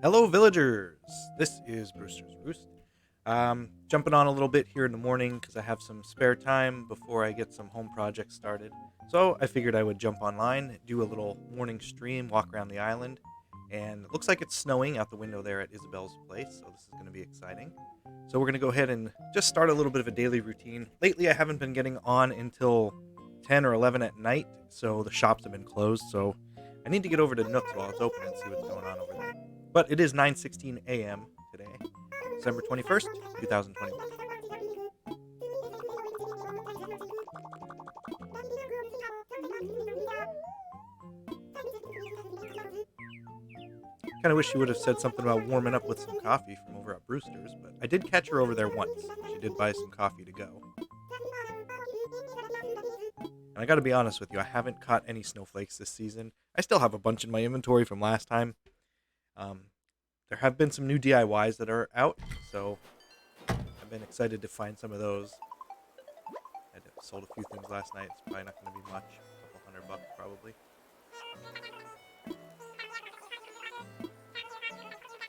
Hello, villagers! This is Brewster's Roost. Jumping on a little bit here in the morning because I have some spare time before I get some home projects started. So I figured I would jump online, do a little morning stream, walk around the island, and it looks like it's snowing out the window there at Isabel's place, so this is going to be exciting. So we're going to go ahead and just start a little bit of a daily routine. Lately, I haven't been getting on until 10 or 11 at night, so the shops have been closed, so I need to get over to Nook's while it's open and see what's going on over there. But it is 9:16 a.m. today, December 21st, 2021. Kind of wish she would have said something about warming up with some coffee from over at Brewster's, but I did catch her over there once. She did buy some coffee to go. And I gotta be honest with you, I haven't caught any snowflakes this season. I still have a bunch in my inventory from last time. Um, there have been some new DIYs that are out, so I've been excited to find some of those. I sold a few things last night. It's probably not going to be much. A couple $100 probably.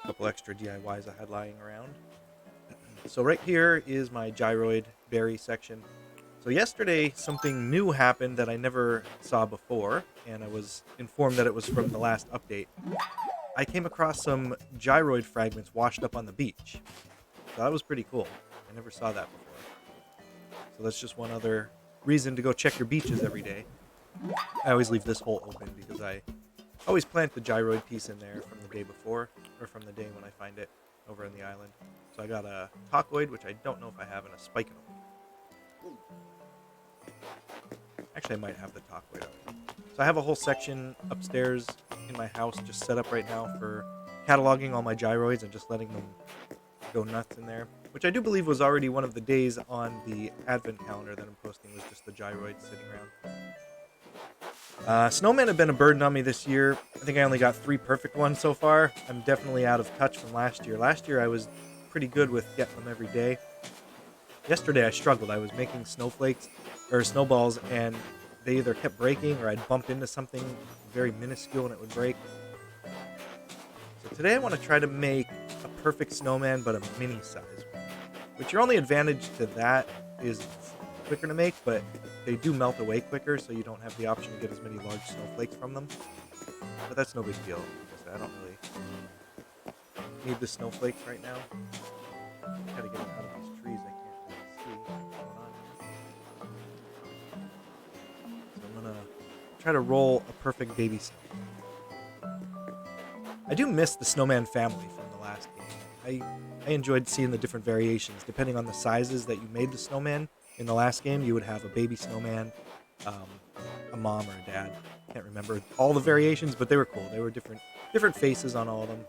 A couple extra DIYs I had lying around. So right here is my gyroid berry section. So yesterday something new happened that I never saw before, and I was informed that it was from the last update. I came across some gyroid fragments washed up on the beach. So that was pretty cool. I never saw that before. So that's just one other reason to go check your beaches every day. I always leave this hole open because I always plant the gyroid piece in there from the day before, or from the day when I find it over on the island. So I got a tacoid, which I don't know if I have, and a spikenoid. Actually, I might have the tacoid already. So I have a whole section upstairs in my house just set up right now for cataloging all my gyroids and just letting them go nuts in there, which I do believe was already one of the days on the advent calendar that I'm posting, was just the gyroids sitting around. Snowmen have been a burden on me this year. I think I only got 3 perfect ones so far. I'm definitely out of touch from last year. Last year I was pretty good with getting them every day. Yesterday I struggled. I was making snowflakes or snowballs, and they either kept breaking or I'd bump into something very minuscule and it would break. So today I want to try to make a perfect snowman, but a mini size one. Which your only advantage to that is it's quicker to make, but they do melt away quicker, so you don't have the option to get as many large snowflakes from them. But that's no big deal. I don't really need the snowflakes right now. Gotta get them out of these trees. I can't really see what's going on here. So I'm gonna try to roll a perfect baby snow. I do miss the snowman family from the last game. I enjoyed seeing the different variations. Depending on the sizes that you made the snowman, in the last game you would have a baby snowman, a mom or a dad. Can't remember all the variations, but they were cool. They were different faces on all of them.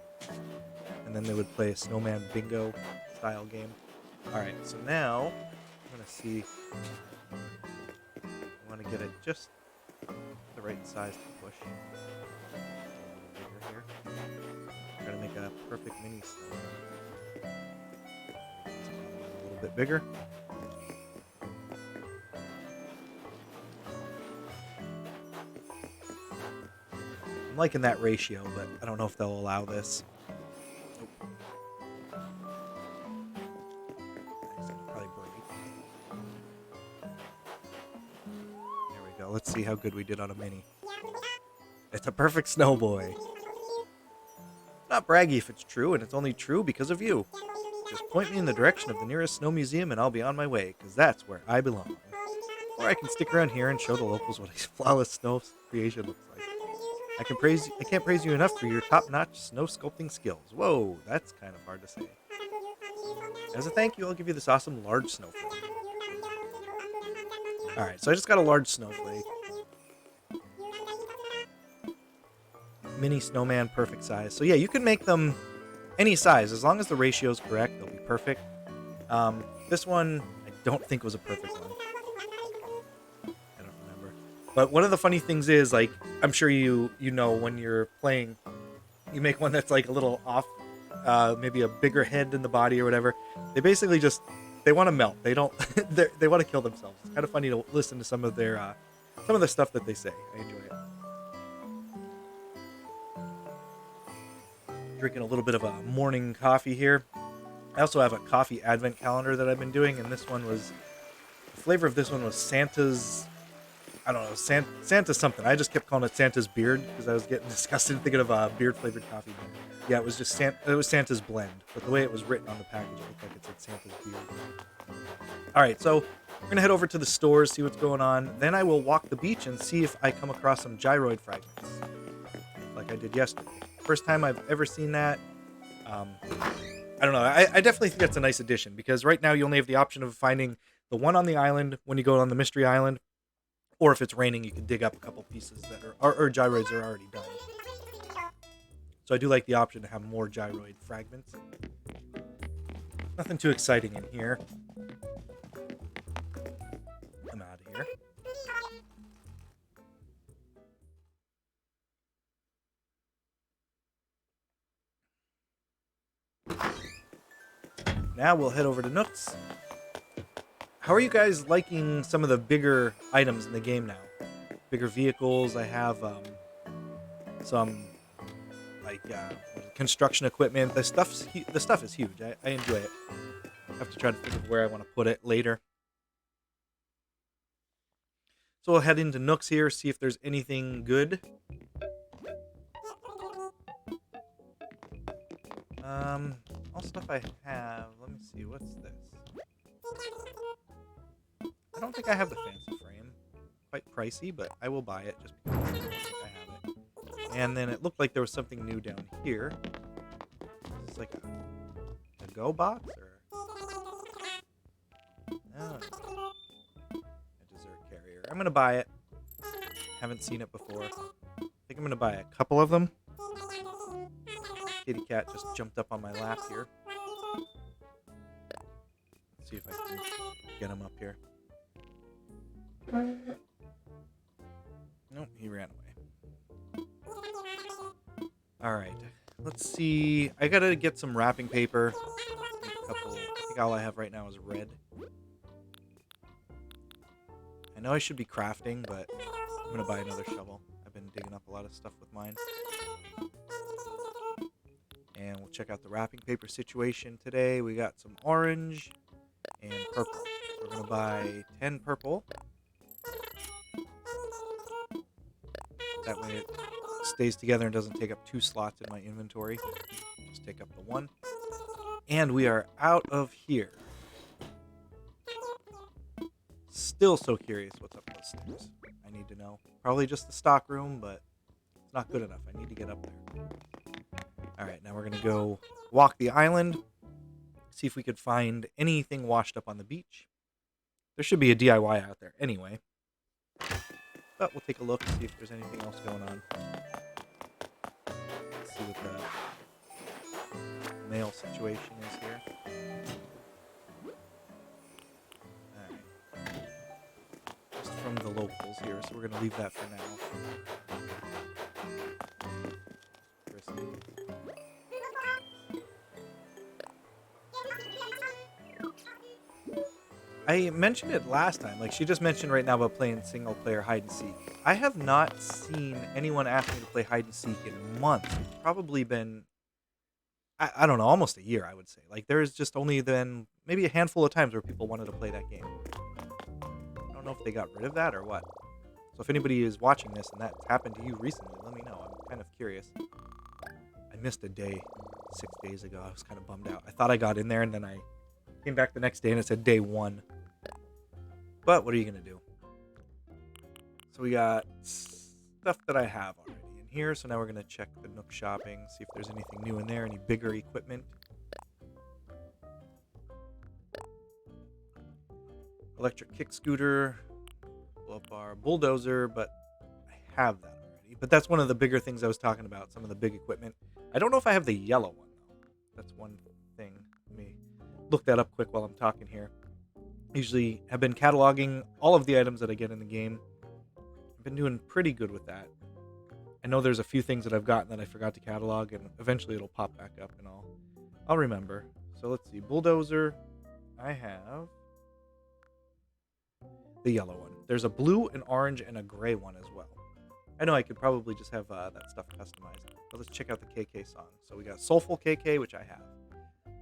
And then they would play a snowman bingo style game. Alright, so now I'm going to see. I want to get it just the right size to push. A little bigger here. Try to make a perfect mini snowman. A little bit bigger. I'm liking that ratio, but I don't know if they'll allow this. Nope. It's gonna probably break. There we go. Let's see how good we did on a mini. It's a perfect snow boy. Not braggy if it's true, and it's only true because of you. Just point me in the direction of the nearest snow museum and I'll be on my way, because that's where I belong. Or I can stick around here and show the locals what a flawless snow creation looks like. I can't praise you enough for your top-notch snow sculpting skills. Whoa, that's kind of hard to say. As a thank you, I'll give you this awesome large snowflake. Alright, so I just got a large snowflake. Mini snowman, perfect size. So yeah, you can make them any size. As long as the ratio is correct, they'll be perfect. This one, I don't think was a perfect one. I don't remember. But one of the funny things is, like, I'm sure you know when you're playing, you make one that's like a little off, maybe a bigger head than the body or whatever. They basically just, they want to melt. They don't, they want to kill themselves. It's kind of funny to listen to some of their, some of the stuff that they say. I enjoy it. Drinking a little bit of a morning coffee here. I also have a coffee advent calendar that I've been doing, and this one was, the flavor of this one was Santa's, I don't know, Santa something. I just kept calling it Santa's beard because I was getting disgusted thinking of a beard flavored coffee. But yeah, it was just it was Santa's blend, but the way it was written on the package, it looked like it said Santa's beard. All right, so we're gonna head over to the stores, see what's going on. Then I will walk the beach and see if I come across some gyroid fragments, like I did yesterday. First time I've ever seen that. I don't know. I definitely think that's a nice addition because right now you only have the option of finding the one on the island when you go on the mystery island, or if it's raining, you can dig up a couple pieces that are or gyroids are already done. So I do like the option to have more gyroid fragments. Nothing too exciting in here. I'm out of here. Now we'll head over to Nook's. How are you guys liking some of the bigger items in the game now? Bigger vehicles. I have some like construction equipment. The stuff is huge. I enjoy it. I have to try to think of where I want to put it later. So we'll head into Nook's here, see if there's anything good. All stuff I have. Let me see. What's this? I don't think I have the fancy frame. Quite pricey, but I will buy it just because I don't think I have it. And then it looked like there was something new down here. It's like a go box or a dessert carrier. I'm gonna buy it. Haven't seen it before. I think I'm gonna buy a couple of them. Kitty cat just jumped up on my lap here. Let's see if I can get him up here. Nope, he ran away. Alright, let's see. I gotta get some wrapping paper. I think all I have right now is red. I know I should be crafting, but I'm gonna buy another shovel. I've been digging up a lot of stuff with mine. And we'll check out the wrapping paper situation today. We got some orange and purple. We're going to buy 10 purple. That way it stays together and doesn't take up 2 slots in my inventory. Just take up the 1. And we are out of here. Still so curious what's up those stairs. I need to know. Probably just the stock room, but it's not good enough. I need to get up there. Alright, now we're going to go walk the island, see if we could find anything washed up on the beach. There should be a DIY out there anyway. But we'll take a look and see if there's anything else going on. Let's see what the mail situation is here. Alright. Just from the locals here, so we're going to leave that for now. I mentioned it last time. Like, she just mentioned right now about playing single-player hide-and-seek. I have not seen anyone ask me to play hide-and-seek in months. It's probably been, I don't know, almost a year, I would say. Like, there's just only been maybe a handful of times where people wanted to play that game. I don't know if they got rid of that or what. So if anybody is watching this and that's happened to you recently, let me know. I'm kind of curious. I missed a day 6 days ago. I was kind of bummed out. I thought I got in there, and then I came back the next day and it said day 1. But what are you going to do? So we got stuff that I have already in here. So now we're going to check the Nook shopping, see if there's anything new in there, any bigger equipment. Electric kick scooter, blow-up bar, bulldozer, but I have that already. But that's one of the bigger things I was talking about, some of the big equipment. I don't know if I have the yellow one, though. That's one thing. Let me look that up quick while I'm talking here. Usually have been cataloging all of the items that I get in the game. I've been doing pretty good with that. I know there's a few things that I've gotten that I forgot to catalog, and eventually it'll pop back up and I'll remember. So let's see. Bulldozer. I have the yellow one. There's a blue, an orange, and a gray one as well. I know I could probably just have that stuff customized. But let's check out the KK song. So we got Soulful KK, which I have.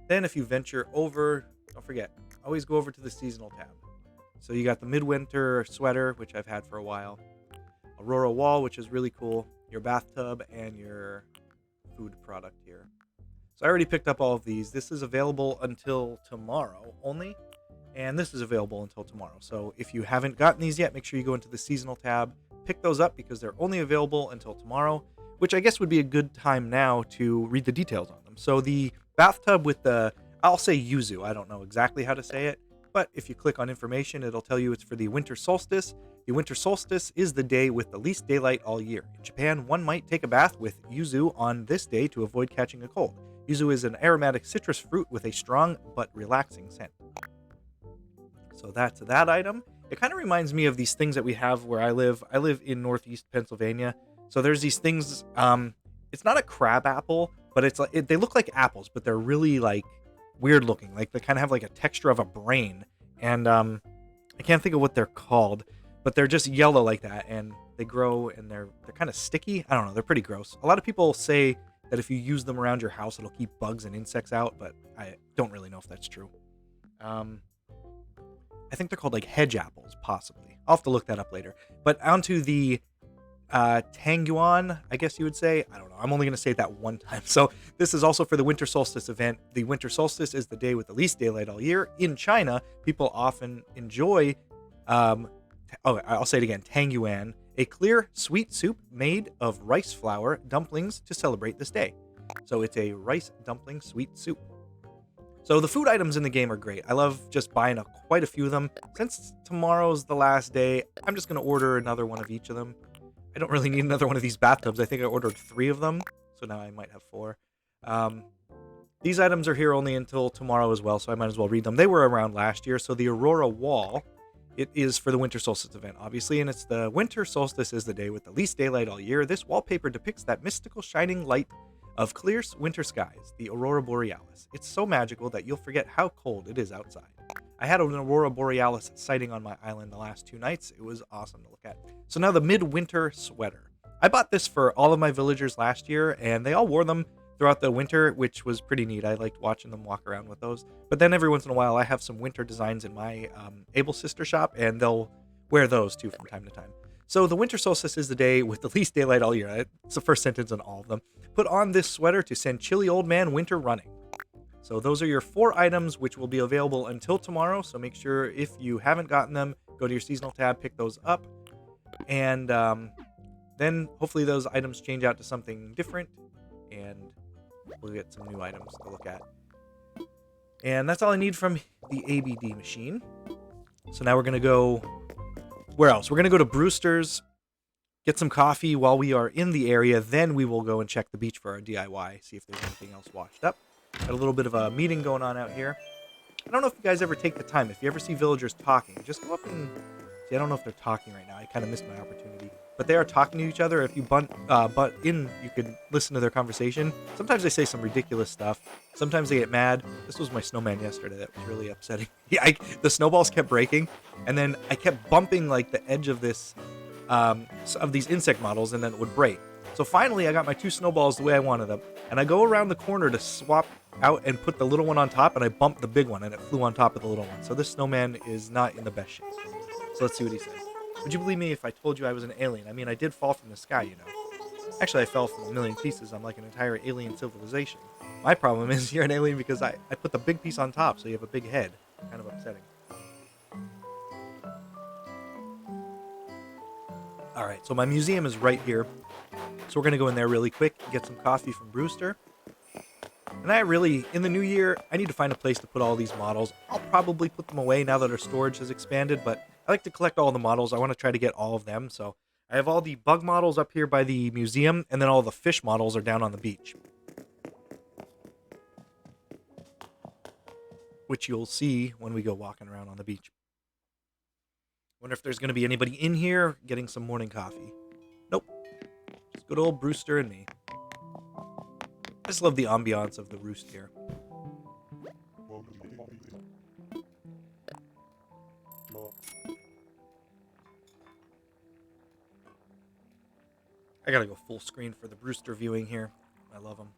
Then if you venture over, don't forget, always go over to the seasonal tab. So you got the midwinter sweater, which I've had for a while. Aurora wall, which is really cool. Your bathtub and your food product here. So I already picked up all of these. This is available until tomorrow only. And this is available until tomorrow. So if you haven't gotten these yet, make sure you go into the seasonal tab, pick those up because they're only available until tomorrow, which I guess would be a good time now to read the details on them. So the bathtub with the, I'll say yuzu. I don't know exactly how to say it, but if you click on information, it'll tell you it's for the winter solstice. The winter solstice is the day with the least daylight all year. In Japan, one might take a bath with yuzu on this day to avoid catching a cold. Yuzu is an aromatic citrus fruit with a strong but relaxing scent. So that's that item. It kind of reminds me of these things that we have where I live. I live in Northeast Pennsylvania. So there's these things, it's not a crab apple, but it's like, they look like apples, but they're really like weird looking. Like they kind of have like a texture of a brain. And I can't think of what they're called, but they're just yellow like that, and they grow and they're kind of sticky. I don't know, they're pretty gross. A lot of people say that if you use them around your house, it'll keep bugs and insects out, but I don't really know if that's true. I think they're called like hedge apples, possibly. I'll have to look that up later. But onto the Tangyuan, I guess you would say. I don't know. I'm only going to say it that one time. So this is also for the winter solstice event. The winter solstice is the day with the least daylight all year. In China, people often enjoy, I'll say it again, Tangyuan, a clear, sweet soup made of rice flour dumplings to celebrate this day. So it's a rice dumpling sweet soup. So the food items in the game are great. I love just buying quite a few of them. Since tomorrow's the last day, I'm just going to order another one of each of them. I don't really need another one of these bathtubs. I think I ordered 3 of them, so now I might have 4. These items are here only until tomorrow as well, so I might as well read them. They were around last year, so the Aurora Wall, it is for the winter solstice event, obviously, and it's the winter solstice is the day with the least daylight all year. This wallpaper depicts that mystical shining light of clear winter skies, the Aurora Borealis. It's so magical that you'll forget how cold it is outside. I had an Aurora Borealis sighting on my island the last 2 nights. It was awesome to look at. So now the midwinter sweater. I bought this for all of my villagers last year, and they all wore them throughout the winter, which was pretty neat. I liked watching them walk around with those. But then every once in a while, I have some winter designs in my Able Sister shop, and they'll wear those too from time to time. So the winter solstice is the day with the least daylight all year. It's the first sentence on all of them. Put on this sweater to send chilly old man winter running. So those are your 4 items, which will be available until tomorrow. So make sure if you haven't gotten them, go to your seasonal tab, pick those up. And then hopefully those items change out to something different. And we'll get some new items to look at. And that's all I need from the ABD machine. So now we're going to go... Where else? We're going to go to Brewster's, get some coffee while we are in the area. Then we will go and check the beach for our DIY, see if there's anything else washed up. Got a little bit of a meeting going on out here. I don't know if you guys ever take the time. If you ever see villagers talking, just go up and... See, I don't know if they're talking right now. I kind of missed my opportunity. But they are talking to each other. If you butt in, you could listen to their conversation. Sometimes they say some ridiculous stuff. Sometimes they get mad. This was my snowman yesterday. That was really upsetting. Yeah, the snowballs kept breaking. And then I kept bumping like the edge of this, of these insect models, and then it would break. So finally, I got my 2 snowballs the way I wanted them. And I go around the corner to swap out and put the little one on top, and I bumped the big one, and it flew on top of the little one. So this snowman is not in the best shape. So let's see what he says. Would you believe me if I told you I was an alien? I mean, I did fall from the sky, you know. Actually, I fell from a million pieces. I'm like an entire alien civilization. My problem is you're an alien because I put the big piece on top, so you have a big head. Kind of upsetting. Alright, so my museum is right here. So we're going to go in there really quick, get some coffee from Brewster. And I really, in the new year, I need to find a place to put all these models. I'll probably put them away now that our storage has expanded, but I like to collect all the models. I want to try to get all of them, so I have all the bug models up here by the museum, and then all the fish models are down on the beach. Which you'll see when we go walking around on the beach. Wonder if there's going to be anybody in here getting some morning coffee. Nope. Just good old Brewster and me. I just love the ambiance of the Roost here. I gotta go full screen for the Brewster viewing here. I love him.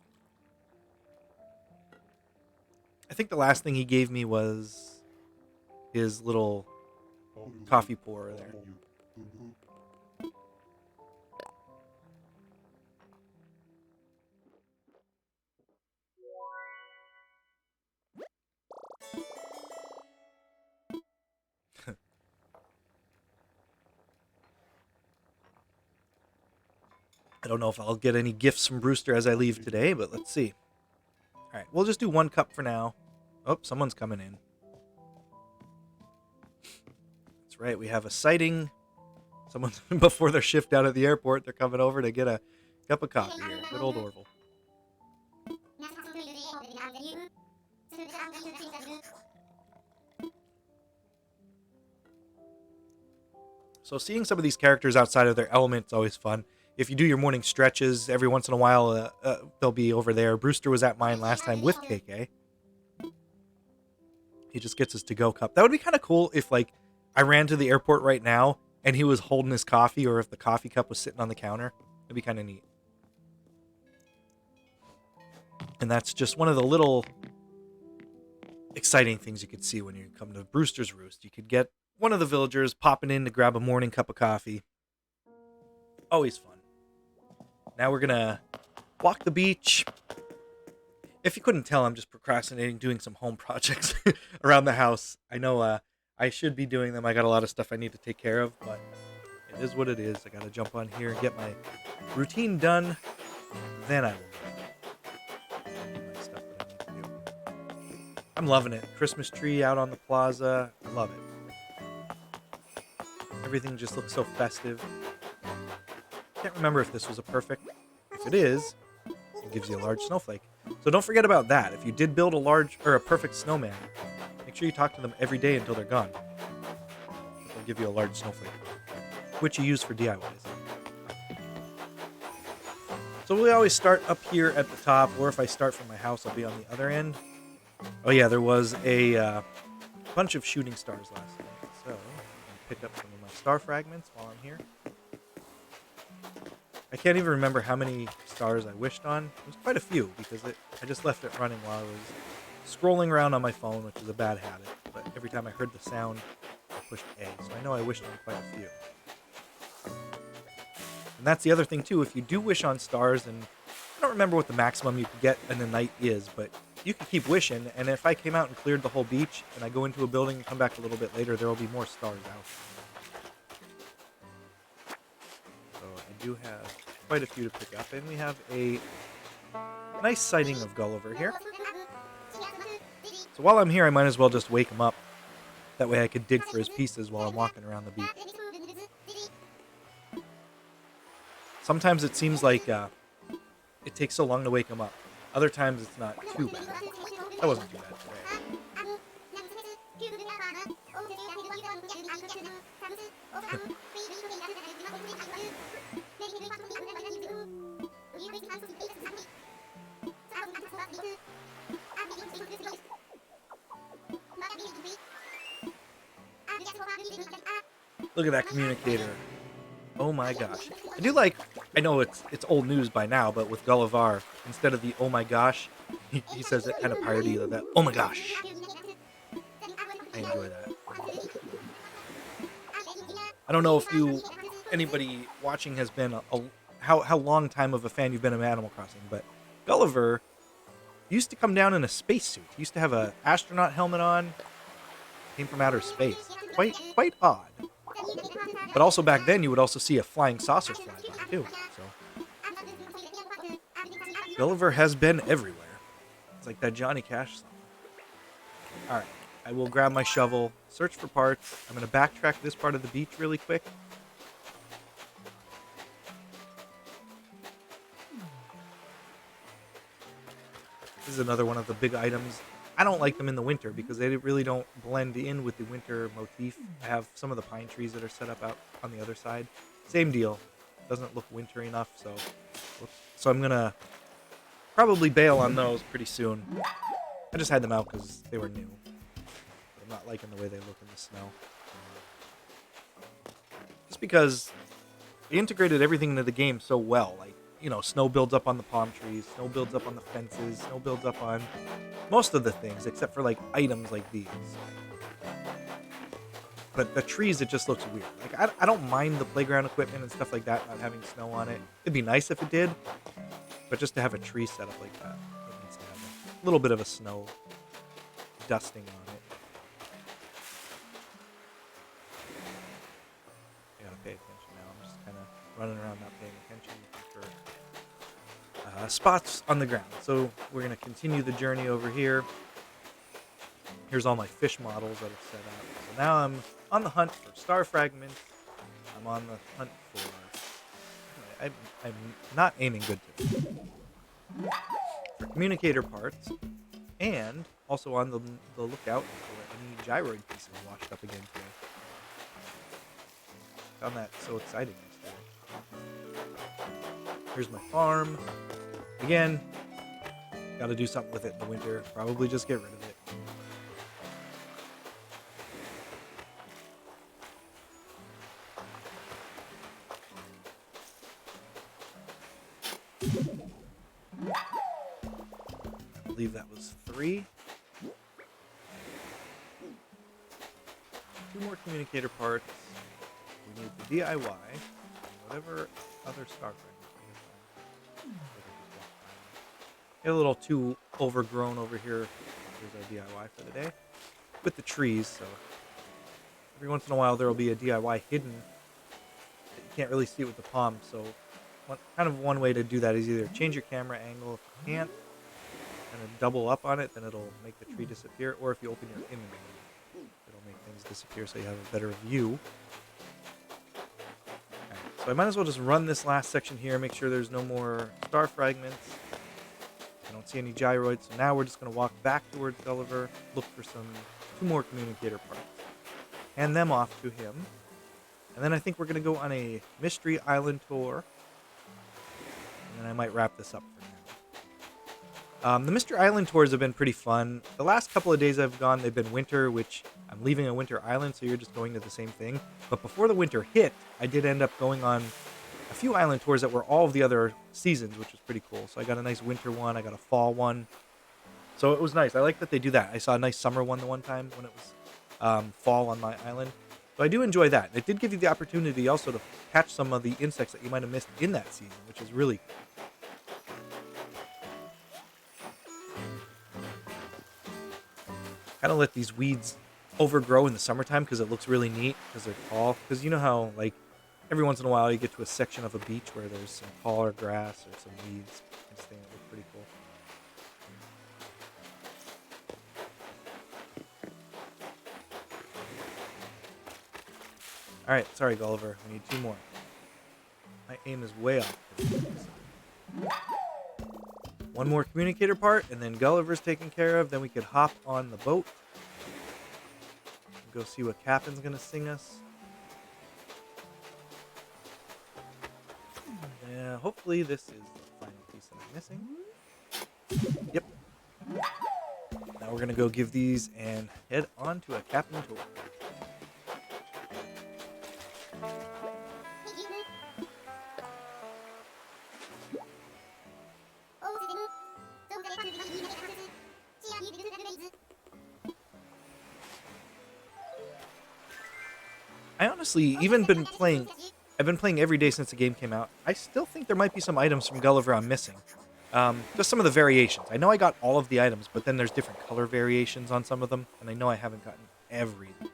I think the last thing he gave me was his little coffee pourer there. I don't know if I'll get any gifts from Brewster as I leave today, but let's see. All right, we'll just do 1 cup for now. Oh, someone's coming in. That's right, we have a sighting. Someone before their shift out at the airport, they're coming over to get a cup of coffee here. Good old Orville. So seeing some of these characters outside of their element is always fun. If you do your morning stretches, every once in a while, they'll be over there. Brewster was at mine last time with KK. He just gets his to-go cup. That would be kind of cool if, like, I ran to the airport right now and he was holding his coffee, or if the coffee cup was sitting on the counter. It'd be kind of neat. And that's just one of the little exciting things you could see when you come to Brewster's Roost. You could get one of the villagers popping in to grab a morning cup of coffee. Always fun. Now we're going to walk the beach. If you couldn't tell, I'm just procrastinating doing some home projects around the house. I know I should be doing them. I got a lot of stuff I need to take care of, but it is what it is. I got to jump on here and get my routine done. Then I will do my stuff that I need to do. I'm loving it. Christmas tree out on the plaza. I love it. Everything just looks so festive. Can't remember if this was a perfect. If it is, it gives you a large snowflake. So don't forget about that. If you did build a large or a perfect snowman, make sure you talk to them every day until they're gone. They'll give you a large snowflake, which you use for DIYs. So we always start up here at the top, or if I start from my house, I'll be on the other end. Oh yeah, there was a bunch of shooting stars last night, so I'm gonna pick up some of my star fragments while I'm here. I can't even remember how many stars I wished on. It was quite a few, because I just left it running while I was scrolling around on my phone, which is a bad habit. But every time I heard the sound, I pushed A. So I know I wished on quite a few. And that's the other thing, too. If you do wish on stars, and I don't remember what the maximum you can get in a night is, but you can keep wishing. And if I came out and cleared the whole beach, and I go into a building and come back a little bit later, there will be more stars out. So I do have quite a few to pick up, and we have a nice sighting of Gulliver here. So while I'm here, I might as well just wake him up. That way I could dig for his pieces while I'm walking around the beach. Sometimes it seems like it takes so long to wake him up. Other times it's not too bad. That wasn't too bad today. Look at that communicator. Oh my gosh. I know it's old news by now, but with Gulliver, instead of the oh my gosh, he says it kind of piratey, that oh my gosh. I enjoy that. I don't know if anybody watching has been how long time of a fan you've been of Animal Crossing, but Gulliver used to come down in a spacesuit. He used to have an astronaut helmet on. Came from outer space. Quite odd. But also back then, you would also see a flying saucer fly by too. So Gulliver has been everywhere. It's like that Johnny Cash song. All right, I will grab my shovel, search for parts. I'm going to backtrack this part of the beach really quick. This is another one of the big items. I don't like them in the winter because they really don't blend in with the winter motif. I have some of the pine trees that are set up out on the other side. Same deal. Doesn't look wintry enough, so I'm going to probably bail on those pretty soon. I just had them out because they were new. But I'm not liking the way they look in the snow. Just because they integrated everything into the game so well. Like, snow builds up on the palm trees, snow builds up on the fences, snow builds up on most of the things, except for like items like these. But the trees, it just looks weird. Like, I don't mind the playground equipment and stuff like that not having snow on it. It'd be nice if it did, but just to have a tree set up like that, it needs to have a little bit of a snow dusting on it. I gotta pay attention now. I'm just kind of running around not paying attention, looking for spots on the ground. So we're gonna continue the journey over here. Here's all my fish models that are set up. So now I'm on the hunt for star fragments. I'm on the hunt for... I'm not aiming good today. For communicator parts. And also on the lookout for any gyroid pieces washed up again today. Found that so exciting yesterday. Here's my farm. Again, gotta do something with it in the winter. Probably just get rid of it. I believe that was 3. 2 more communicator parts. We need the DIY. Whatever other star fragments we can find. Get a little too overgrown over here. Here's our DIY for the day. With the trees, so every once in a while there will be a DIY hidden. You can't really see it with the palm, so one way to do that is either change your camera angle if you can't, and then double up on it, then it'll make the tree disappear, or if you open your inventory, it'll make things disappear so you have a better view. Okay, so I might as well just run this last section here, make sure there's no more star fragments. I don't see any gyroids, so now we're just going to walk back towards Gulliver, look for 2 more communicator parts, hand them off to him, and then I think we're going to go on a Mystery Island tour. And I might wrap this up for now. The Mystery Island tours have been pretty fun. The last couple of days I've gone, they've been winter, which I'm leaving a winter island, so you're just going to the same thing. But before the winter hit, I did end up going on a few island tours that were all of the other seasons, which was pretty cool. So I got a nice winter one, I got a fall one. So it was nice. I like that they do that. I saw a nice summer one the one time when it was fall on my island. So I do enjoy that. It did give you the opportunity also to catch some of the insects that you might have missed in that season, which is really cool. Kind of let these weeds overgrow in the summertime because it looks really neat because they're tall. Because you know how, like, every once in a while you get to a section of a beach where there's some taller grass or some weeds. I just think it looks pretty cool. Alright, sorry Gulliver, we need 2 more. My aim is way off. 1 more communicator part, and then Gulliver's taken care of. Then we could hop on the boat. Go see what Captain's gonna sing us. Yeah, hopefully this is the final piece that I'm missing. Yep. Now we're gonna go give these and head on to a Captain tour. I honestly, I've been playing every day since the game came out. I still think there might be some items from Gulliver I'm missing. Just some of the variations. I know I got all of the items, but then there's different color variations on some of them, and I know I haven't gotten everything.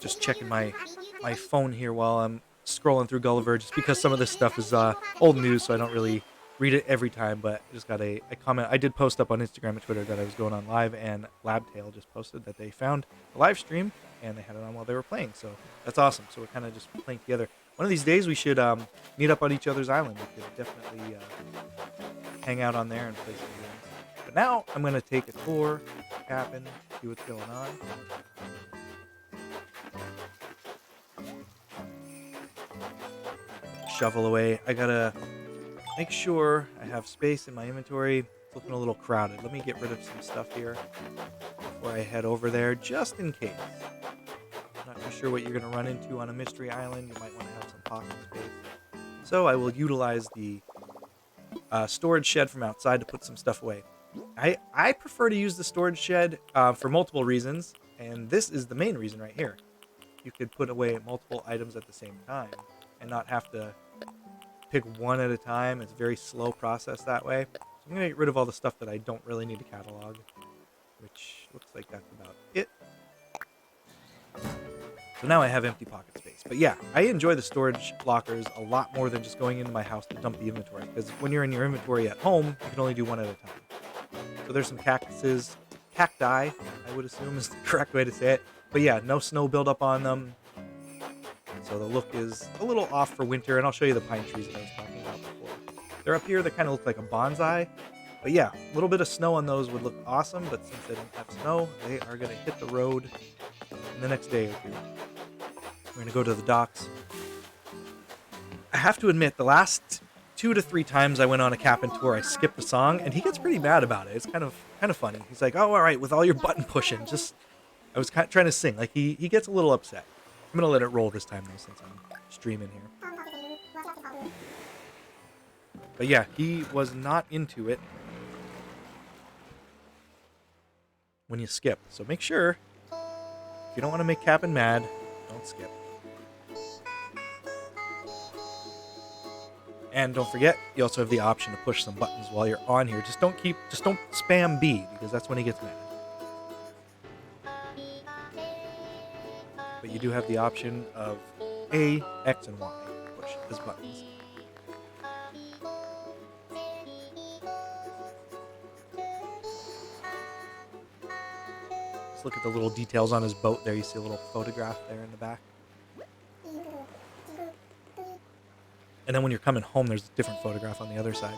Just checking my phone here while I'm scrolling through Gulliver, just because some of this stuff is old news, so I don't really read it every time, but I just got a comment. I did post up on Instagram and Twitter that I was going on live, and Labtail just posted that they found a live stream, and they had it on while they were playing, so that's awesome. So we're kind of just playing together. One of these days, we should meet up on each other's island. We could definitely hang out on there and play some games. But now, I'm going to take a tour, Captain, see what's going on. Shovel away. I gotta make sure I have space in my inventory. It's looking a little crowded. Let me get rid of some stuff here before I head over there, just in case. Not too sure what you're going to run into on a mystery island. You might want to have some pocket space. So I will utilize the storage shed from outside to put some stuff away. I prefer to use the storage shed for multiple reasons, and this is the main reason right here. You could put away multiple items at the same time and not have to pick one at a time. It's a very slow process that way. So I'm going to get rid of all the stuff that I don't really need to catalog, which looks like that's about it. So now I have empty pocket space. But yeah, I enjoy the storage lockers a lot more than just going into my house to dump the inventory. Because when you're in your inventory at home, you can only do one at a time. So there's some cactuses. Cacti, I would assume is the correct way to say it. But yeah, no snow buildup on them. So the look is a little off for winter. And I'll show you the pine trees that I was talking about before. They're up here. They kind of look like a bonsai. But yeah, a little bit of snow on those would look awesome. But since they don't have snow, they are going to hit the road in the next day or two. We're going to go to the docks. I have to admit, the last 2 to 3 times I went on a Cap'n tour, I skipped the song, and he gets pretty mad about it. It's kind of funny. He's like, "Oh, all right, with all your button pushing, just..." I was kind of trying to sing. Like, he gets a little upset. I'm going to let it roll this time, though, since I'm streaming here. But yeah, he was not into it when you skip. So make sure, if you don't want to make Cap'n mad, don't skip. And don't forget, you also have the option to push some buttons while you're on here. Just don't spam B, because that's when he gets mad. But you do have the option of A, X, and Y to push as buttons. Just look at the little details on his boat there. You see a little photograph there in the back. And then when you're coming home, there's a different photograph on the other side.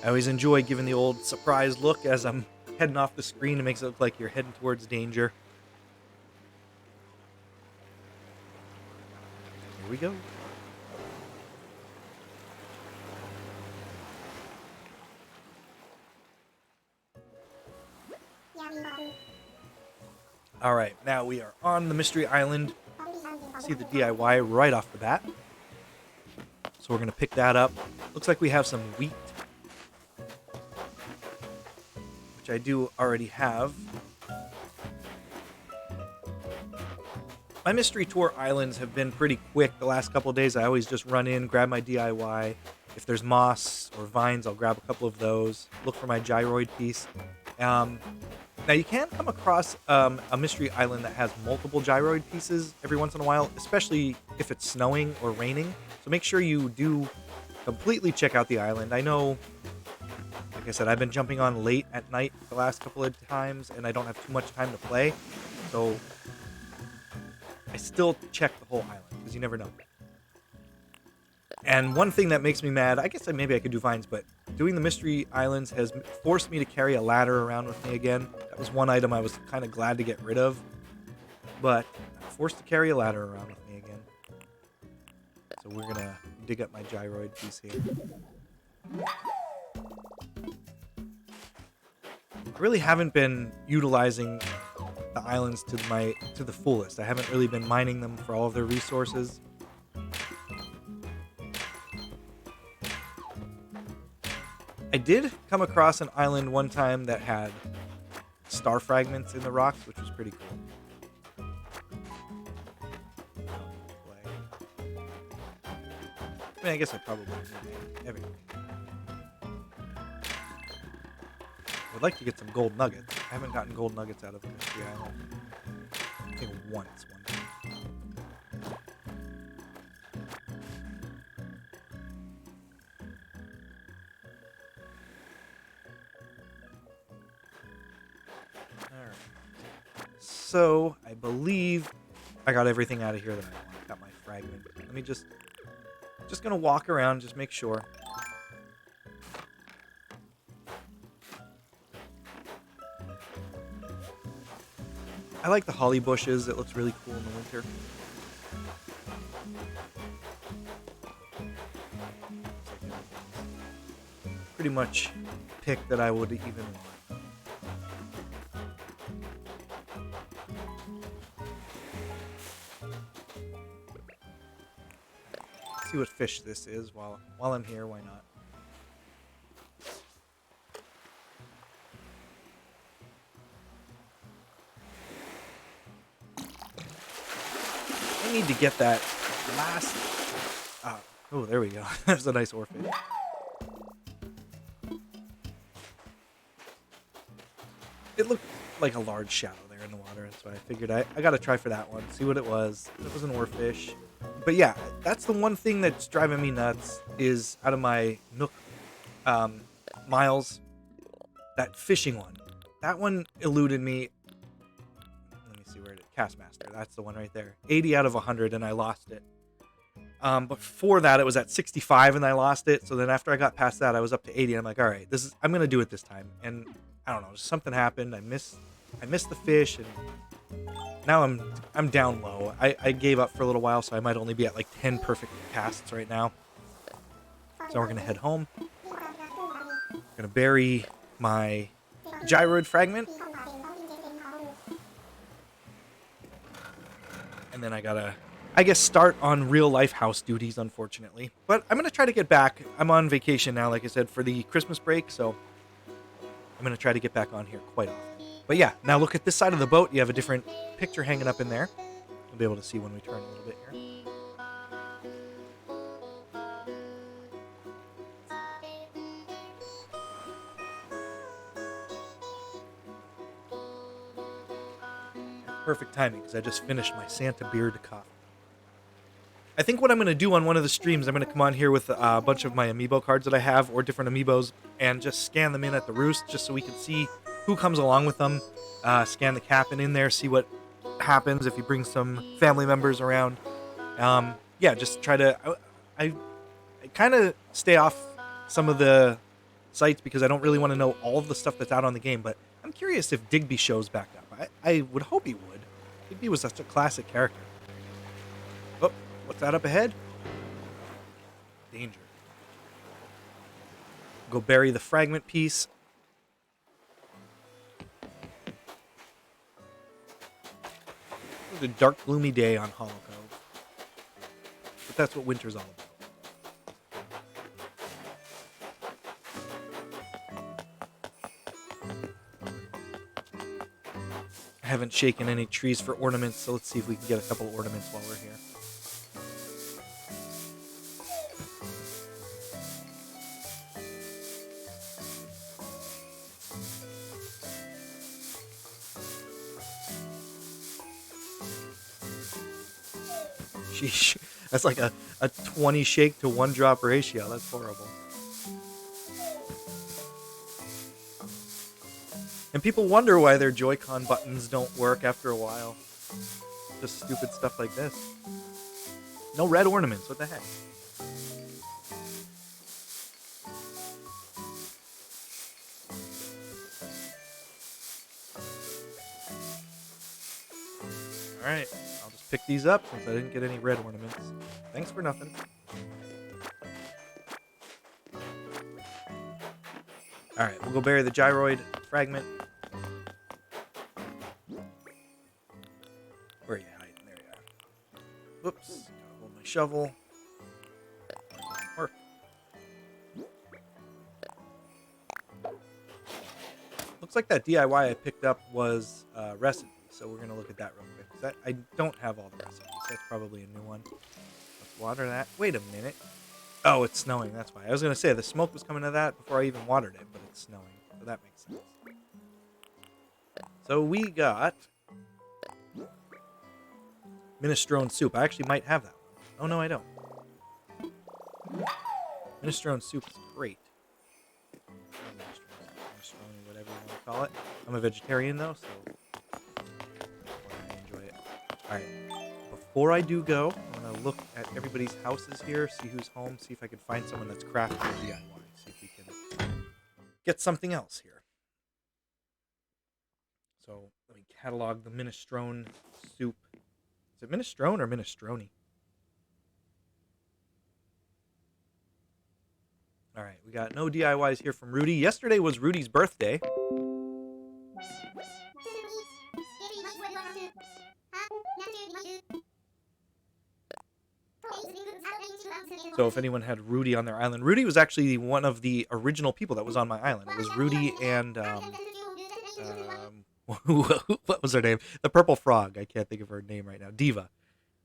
I always enjoy giving the old surprise look as I'm heading off the screen. It makes it look like you're heading towards danger. Here we go. Alright, now we are on the Mystery Island. See the DIY right off the bat. So we're going to pick that up. Looks like we have some wheat, which I do already have. My mystery tour islands have been pretty quick the last couple of days. I always just run in, grab my DIY. If there's moss or vines, I'll grab a couple of those. Look for my gyroid piece. Now, you can come across a mystery island that has multiple gyroid pieces every once in a while, especially if it's snowing or raining. So make sure you do completely check out the island. I know, like I said, I've been jumping on late at night the last couple of times, and I don't have too much time to play. So I still check the whole island, because you never know. And one thing that makes me mad, I guess maybe I could do vines, but doing the mystery islands has forced me to carry a ladder around with me again. That was one item I was kind of glad to get rid of, but I'm forced to carry a ladder around with me again. So we're going to dig up my gyroid piece here. I really haven't been utilizing the islands to the fullest. I haven't really been mining them for all of their resources. I did come across an island one time that had star fragments in the rocks, which was pretty cool. I mean, I guess I probably need everything. I'd like to get some gold nuggets. I haven't gotten gold nuggets out of a mystery island. I think once one time. So, I believe I got everything out of here that I want. Got my fragment. Let me just gonna walk around, just make sure. I like the holly bushes. It looks really cool in the winter. Pretty much pick that I would even want. Let's see what fish this is while I'm here. Why not? I need to get that last. Oh, there we go. That's a nice oarfish. It looked like a large shadow there in the water. That's why I figured I got to try for that one. See what it was. It was an oarfish. But yeah, that's the one thing that's driving me nuts is out of my Nook miles, that fishing one. That one eluded me. Let me see where it is. Castmaster. That's the one right there. 80 out of 100 and I lost it. But before that, it was at 65 and I lost it. So then after I got past that, I was up to 80. And I'm like, all right, I'm going to do it this time. And I don't know, something happened. I missed the fish, and now I'm down low. I gave up for a little while, so I might only be at like 10 perfect casts right now. So we're gonna head home. Gonna bury my gyroid fragment, and then I gotta, I guess, start on real life house duties, unfortunately. But I'm gonna try to get back. I'm on vacation now, like I said, for the Christmas break, so I'm going to try to get back on here quite often. But yeah, now look at this side of the boat. You have a different picture hanging up in there. You'll be able to see when we turn a little bit here. Perfect timing because I just finished my Santa beard coffee. I think what I'm going to do on one of the streams, I'm going to come on here with a bunch of my amiibo cards that I have, or different amiibos, and just scan them in at the Roost, just so we can see who comes along with them. Scan the captain in there, see what happens if you bring some family members around. Yeah, just try to... I kind of stay off some of the sites because I don't really want to know all of the stuff that's out on the game, but I'm curious if Digby shows back up. I would hope he would. Digby was such a classic character. Oh, what's that up ahead? Danger. Go bury the fragment piece. It was a dark, gloomy day on HallowCove. But that's what winter's all about. I haven't shaken any trees for ornaments, so let's see if we can get a couple ornaments while we're here. Sheesh. That's like a 20 shake to 1 drop ratio. That's horrible. And people wonder why their Joy-Con buttons don't work after a while. Just stupid stuff like this. No red ornaments. What the heck? Alright. I'll just pick these up since I didn't get any red ornaments. Thanks for nothing. Alright, we'll go bury the gyroid fragment. Where are you hiding? There you are. Whoops. Gotta hold my shovel. That doesn't work. Looks like that DIY I picked up was recipe, so we're going to look at that real quick. 'Cause I don't have all the recipes. That's probably a new one. Let's water that. Wait a minute. Oh, it's snowing. That's why. I was going to say the smoke was coming to that before I even watered it, but it's snowing. So that makes sense. So we got Minestrone Soup. I actually might have that one. Oh, no, I don't. Minestrone Soup is great. Minestrone, whatever you want to call it. I'm a vegetarian, though, so I enjoy it. Alright. Before I do go, I'm going to look at everybody's houses here, see who's home, see if I can find someone that's crafting a DIY, see if we can get something else here. So, the Let me catalog the Minestrone Soup. Is it Minestrone or Minestrone? All right, we got no DIYs here from Rudy. Yesterday was Rudy's birthday. So if anyone had Rudy on their island, Rudy was actually one of the original people that was on my island. It was Rudy and what was her name? The purple frog. I can't think of her name right now. Diva.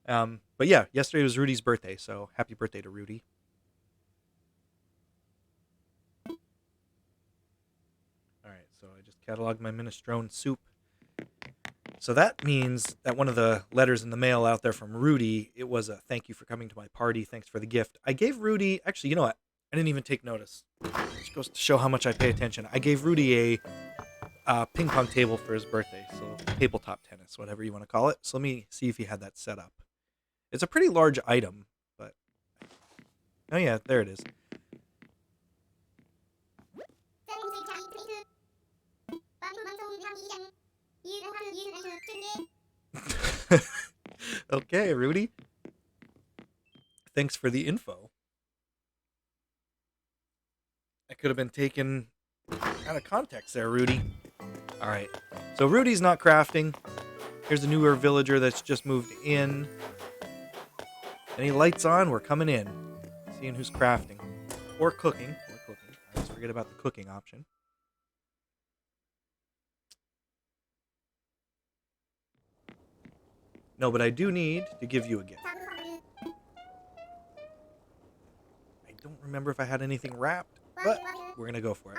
But yeah, yesterday was Rudy's birthday, so happy birthday to Rudy. All right, so I just cataloged my Minestrone Soup. So that means that one of the letters in the mail out there from Rudy, it was a thank you for coming to my party. Thanks for the gift. I gave Rudy, actually, you know what? I didn't even take notice. It just goes to show how much I pay attention. I gave Rudy a ping pong table for his birthday. So tabletop tennis, whatever you want to call it. So let me see if he had that set up. It's a pretty large item, but... Oh yeah, there it is. Okay, Rudy. Thanks for the info. That could have been taken out of context there, Rudy. All right. So Rudy's not crafting. Here's a newer villager that's just moved in. Any lights on? We're coming in. Seeing who's crafting. Or cooking. I always forget about the cooking option. No, but I do need to give you a gift. I don't remember if I had anything wrapped, but we're going to go for it.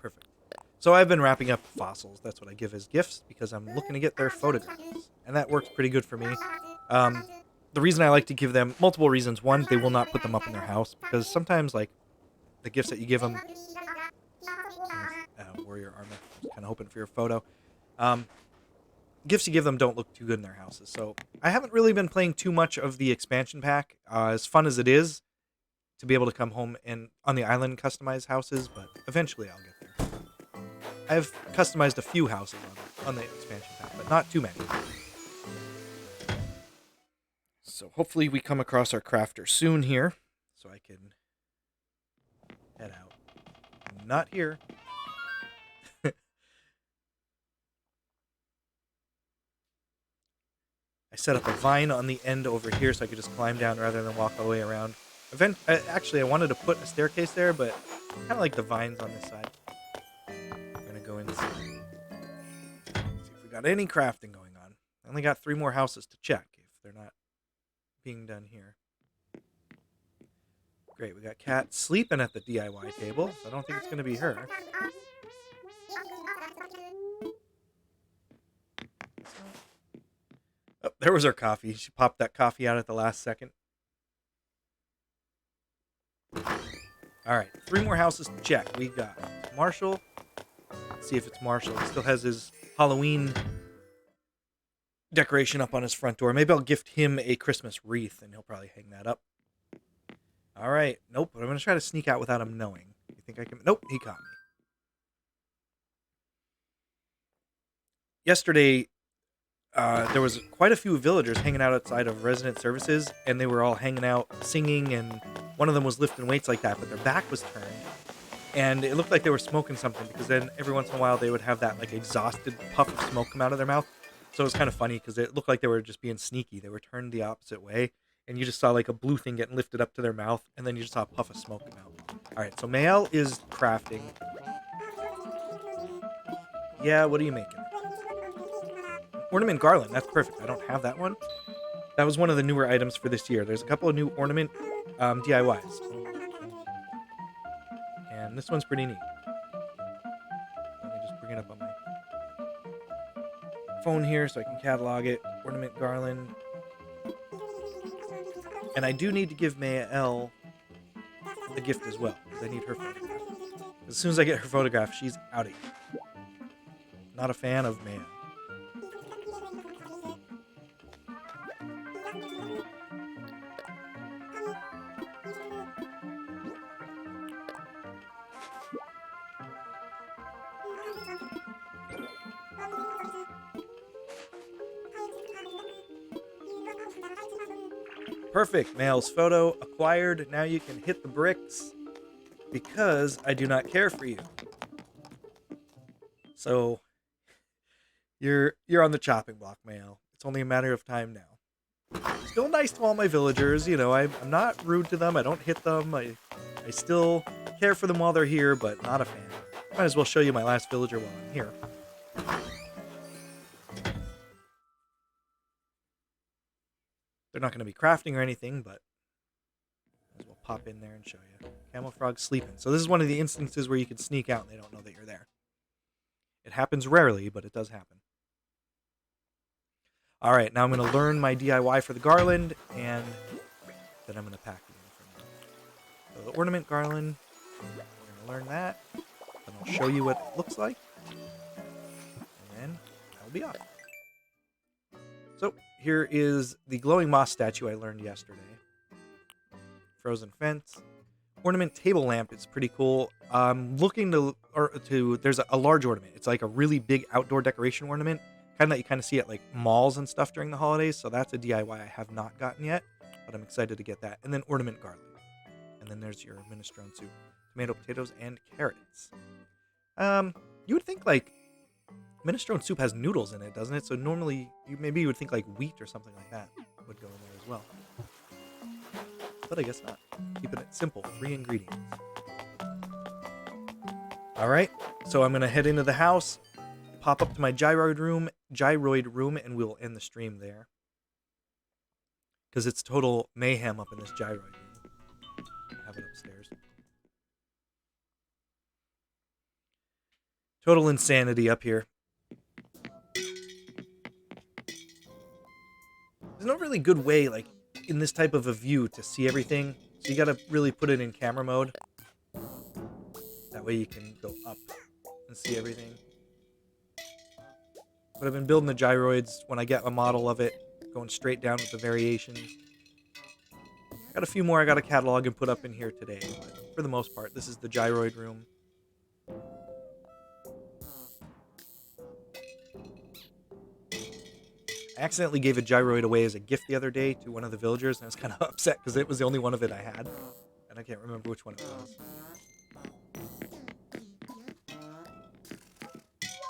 Perfect. So I've been wrapping up fossils. That's what I give as gifts because I'm looking to get their photographs. And that works pretty good for me. The reason I like to give them, multiple reasons. One, they will not put them up in their house because sometimes, like, the gifts that you give them... warrior armor. Just kind of hoping for your photo. Gifts you give them don't look too good in their houses. So I haven't really been playing too much of the expansion pack. As fun as it is to be able to come home and on the island customize houses, but eventually I'll get there. I've customized a few houses on the expansion pack, but not too many. So hopefully we come across our crafter soon here, so I can head out. Not here. I set up a vine on the end over here so I could just climb down rather than walk all the way around. Actually, I wanted to put a staircase there, but I kind of like the vines on this side. I'm going to go inside. See if we got any crafting going on. I only got 3 more houses to check if they're not being done here. Great, we got Kat sleeping at the DIY table, so I don't think it's going to be her. Oh, there was our coffee. She popped that coffee out at the last second. All right, 3 more houses to check. We got Marshall. Let's see if it's Marshall. He still has his Halloween decoration up on his front door. Maybe I'll gift him a Christmas wreath, and he'll probably hang that up. All right. Nope, but I'm going to try to sneak out without him knowing. You think I can? Nope, he caught me. Yesterday... there was quite a few villagers hanging out outside of resident services, and they were all hanging out, singing, and one of them was lifting weights like that, but their back was turned, and it looked like they were smoking something, because then every once in a while they would have that, like, exhausted puff of smoke come out of their mouth, so it was kind of funny, because it looked like they were just being sneaky. They were turned the opposite way, and you just saw, like, a blue thing getting lifted up to their mouth, and then you just saw a puff of smoke come out. Alright, so Mael is crafting. Yeah, what are you making? Ornament garland, that's perfect. I don't have that one. That was one of the newer items for this year. There's a couple of new ornament DIYs. And this one's pretty neat. Let me just bring it up on my phone here so I can catalog it. Ornament garland. And I do need to give Mael a gift as well, because I need her photograph. As soon as I get her photograph, she's out of here. Not a fan of Mael. Perfect. Male's photo acquired. Now you can hit the bricks because I do not care for you. So you're on the chopping block, Male. It's only a matter of time now. Still nice to all my villagers. You know, I'm not rude to them. I don't hit them. I still care for them while they're here, but not a fan. Might as well show you my last villager while I'm here. They're not going to be crafting or anything, but might as well pop in there and show you. Camel Frog sleeping. So this is one of the instances where you can sneak out and they don't know that you're there. It happens rarely, but it does happen. All right, now I'm going to learn my DIY for the garland, and then I'm going to pack it in for now. So the ornament garland, we're going to learn that. Then I'll show you what it looks like, and then I'll be off. So here is the glowing moss statue I learned yesterday. Frozen fence. Ornament table lamp is pretty cool. I'm looking to there's a large ornament. It's like a really big outdoor decoration ornament, kind of that you kind of see at like malls and stuff during the holidays. So that's a DIY I have not gotten yet, but I'm excited to get that. And then ornament garland. And then there's your minestrone soup, tomato, potatoes, and carrots. You would think like minestrone soup has noodles in it, doesn't it? So normally maybe you would think like wheat or something like that would go in there as well. But I guess not. Keeping it simple, 3 ingredients. All right, so I'm gonna head into the house, pop up to my gyroid room, and we'll end the stream there. Because it's total mayhem up in this gyroid room. I have it upstairs. Total insanity up here. There's no really good way, like, in this type of a view to see everything. So you gotta really put it in camera mode. That way you can go up and see everything. But I've been building the gyroids when I get a model of it, going straight down with the variations. I got a few more I gotta catalog and put up in here today, but for the most part, this is the gyroid room. I accidentally gave a gyroid away as a gift the other day to one of the villagers, and I was kind of upset because it was the only one of it I had, and I can't remember which one it was.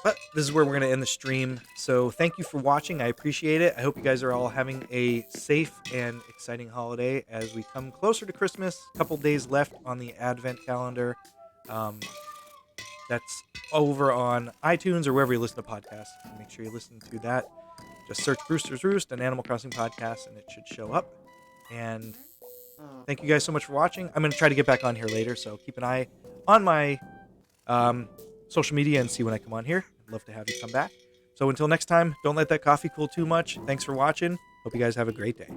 But this is where we're going to end the stream, so thank you for watching. I appreciate it. I hope you guys are all having a safe and exciting holiday as we come closer to Christmas. A couple days left on the Advent calendar. That's over on iTunes or wherever you listen to podcasts. Make sure you listen to that. Just search Brewster's Roost, an Animal Crossing podcast, and it should show up. And thank you guys so much for watching. I'm going to try to get back on here later, so keep an eye on my social media and see when I come on here. I'd love to have you come back. So until next time, don't let that coffee cool too much. Thanks for watching. Hope you guys have a great day.